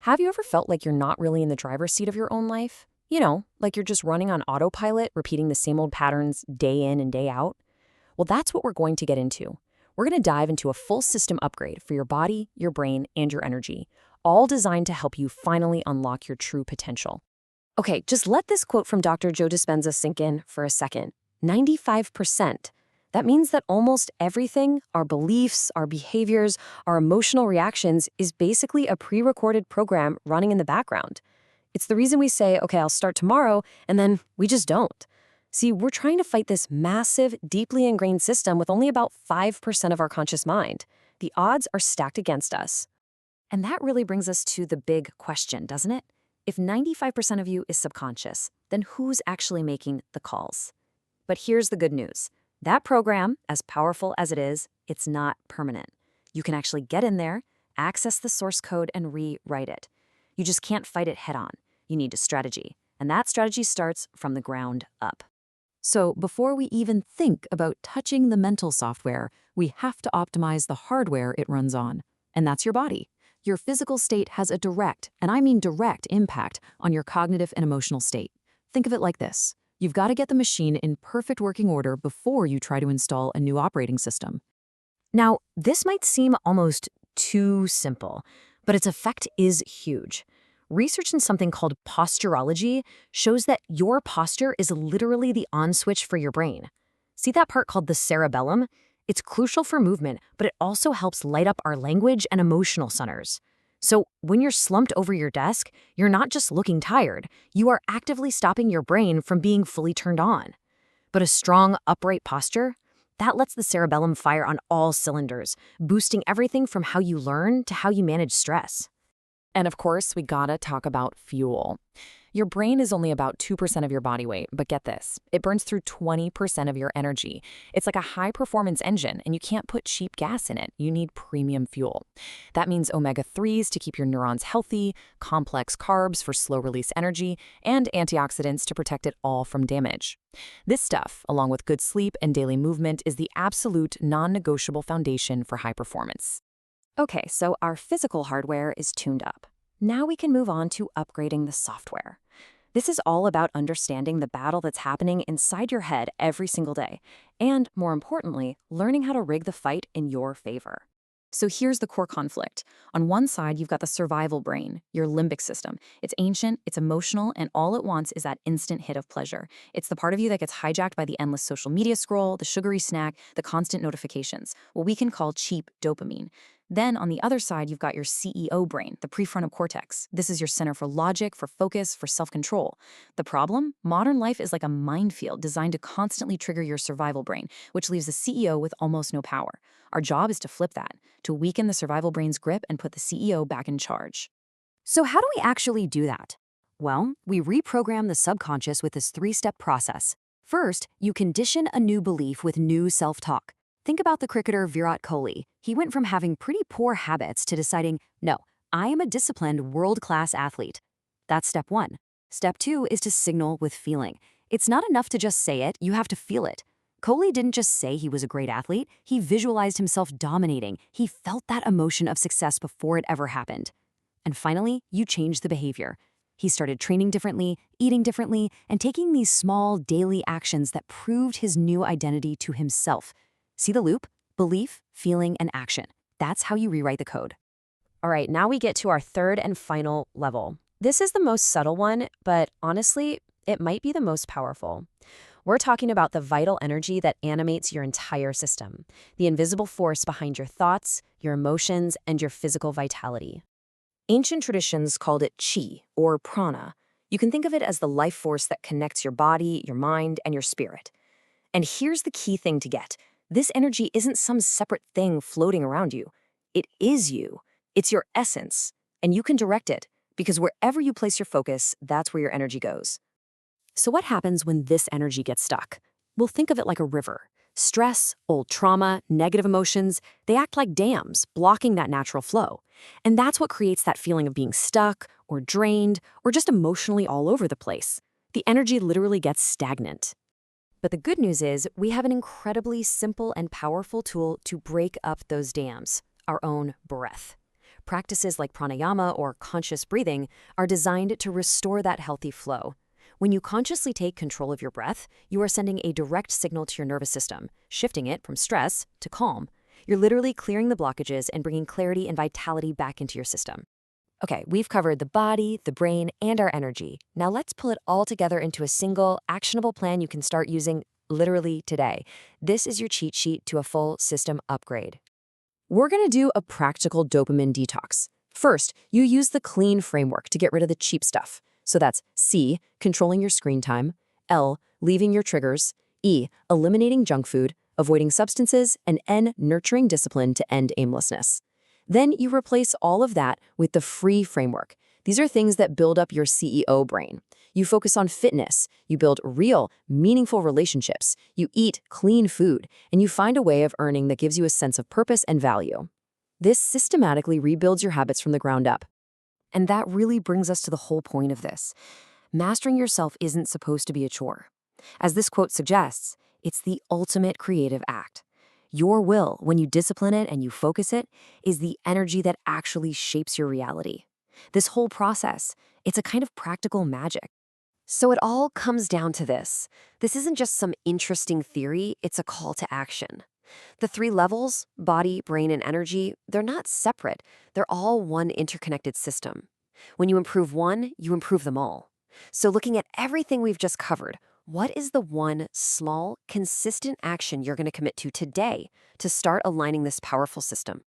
Have you ever felt like you're not really in the driver's seat of your own life? Like you're just running on autopilot, repeating the same old patterns day in and day out? Well, that's what we're going to get into. We're going to dive into a full system upgrade for your body, your brain, and your energy, all designed to help you finally unlock your true potential. Okay, just let this quote from Dr. Joe Dispenza sink in for a second. 95%. That means that almost everything, our beliefs, our behaviors, our emotional reactions, is basically a pre-recorded program running in the background. It's the reason we say, okay, I'll start tomorrow, and then we just don't. See, we're trying to fight this massive, deeply ingrained system with only about 5% of our conscious mind. The odds are stacked against us. And that really brings us to the big question, doesn't it? If 95% of you is subconscious, then who's actually making the calls? But here's the good news. That program, as powerful as it is, it's not permanent. You can actually get in there, access the source code, and rewrite it. You just can't fight it head on. You need a strategy. And that strategy starts from the ground up. So before we even think about touching the mental software, we have to optimize the hardware it runs on. And that's your body. Your physical state has a direct, and I mean direct, impact on your cognitive and emotional state. Think of it like this. You've got to get the machine in perfect working order before you try to install a new operating system. Now, this might seem almost too simple, but its effect is huge. Research in something called posturology shows that your posture is literally the on switch for your brain. See that part called the cerebellum? It's crucial for movement, but it also helps light up our language and emotional centers. So when you're slumped over your desk, you're not just looking tired, you are actively stopping your brain from being fully turned on. But a strong, upright posture, that lets the cerebellum fire on all cylinders, boosting everything from how you learn to how you manage stress. And of course, we gotta talk about fuel. Your brain is only about 2% of your body weight, but get this, it burns through 20% of your energy. It's like a high-performance engine, and you can't put cheap gas in it. You need premium fuel. That means omega-3s to keep your neurons healthy, complex carbs for slow-release energy, and antioxidants to protect it all from damage. This stuff, along with good sleep and daily movement, is the absolute non-negotiable foundation for high performance. Okay, so our physical hardware is tuned up. Now we can move on to upgrading the software. This is all about understanding the battle that's happening inside your head every single day, and more importantly, learning how to rig the fight in your favor. So here's the core conflict. On one side, you've got the survival brain, your limbic system. It's ancient, it's emotional, and all it wants is that instant hit of pleasure. It's the part of you that gets hijacked by the endless social media scroll, the sugary snack, the constant notifications, what we can call cheap dopamine. Then on the other side, you've got your CEO brain, the prefrontal cortex. This is your center for logic, for focus, for self-control. The problem? Modern life is like a minefield designed to constantly trigger your survival brain, which leaves the CEO with almost no power. Our job is to flip that, to weaken the survival brain's grip and put the CEO back in charge. So how do we actually do that? Well, we reprogram the subconscious with this 3-step process. First, you condition a new belief with new self-talk. Think about the cricketer Virat Kohli. He went from having pretty poor habits to deciding, no, I am a disciplined world-class athlete. That's step 1. Step 2 is to signal with feeling. It's not enough to just say it, you have to feel it. Kohli didn't just say he was a great athlete, he visualized himself dominating. He felt that emotion of success before it ever happened. And finally, you change the behavior. He started training differently, eating differently, and taking these small daily actions that proved his new identity to himself. See the loop? Belief, feeling, and action. That's how you rewrite the code. All right, now we get to our third and final level. This is the most subtle one, but honestly, it might be the most powerful. We're talking about the vital energy that animates your entire system, the invisible force behind your thoughts, your emotions, and your physical vitality. Ancient traditions called it chi, or prana. You can think of it as the life force that connects your body, your mind, and your spirit. And here's the key thing to get. This energy isn't some separate thing floating around you. It is you. It's your essence, and you can direct it, because wherever you place your focus, that's where your energy goes. So what happens when this energy gets stuck? Well, think of it like a river. Stress, old trauma, negative emotions, they act like dams, blocking that natural flow. And that's what creates that feeling of being stuck, or drained, or just emotionally all over the place. The energy literally gets stagnant. But the good news is, we have an incredibly simple and powerful tool to break up those dams, our own breath. Practices like pranayama or conscious breathing are designed to restore that healthy flow. When you consciously take control of your breath, you are sending a direct signal to your nervous system, shifting it from stress to calm. You're literally clearing the blockages and bringing clarity and vitality back into your system. Okay, we've covered the body, the brain, and our energy. Now let's pull it all together into a single, actionable plan you can start using literally today. This is your cheat sheet to a full system upgrade. We're going to do a practical dopamine detox. First, you use the clean framework to get rid of the cheap stuff. So that's C, controlling your screen time, L, leaving your triggers, E, eliminating junk food, avoiding substances, and N, nurturing discipline to end aimlessness. Then you replace all of that with the free framework. These are things that build up your CEO brain. You focus on fitness, you build real, meaningful relationships, you eat clean food, and you find a way of earning that gives you a sense of purpose and value. This systematically rebuilds your habits from the ground up. And that really brings us to the whole point of this. Mastering yourself isn't supposed to be a chore. As this quote suggests, it's the ultimate creative act. Your will, when you discipline it and you focus it, is the energy that actually shapes your reality. This whole process, it's a kind of practical magic. So it all comes down to this. This isn't just some interesting theory, it's a call to action. The three levels, body, brain, and energy, they're not separate. They're all one interconnected system. When you improve one, you improve them all. So looking at everything we've just covered, what is the one small, consistent action you're going to commit to today to start aligning this powerful system?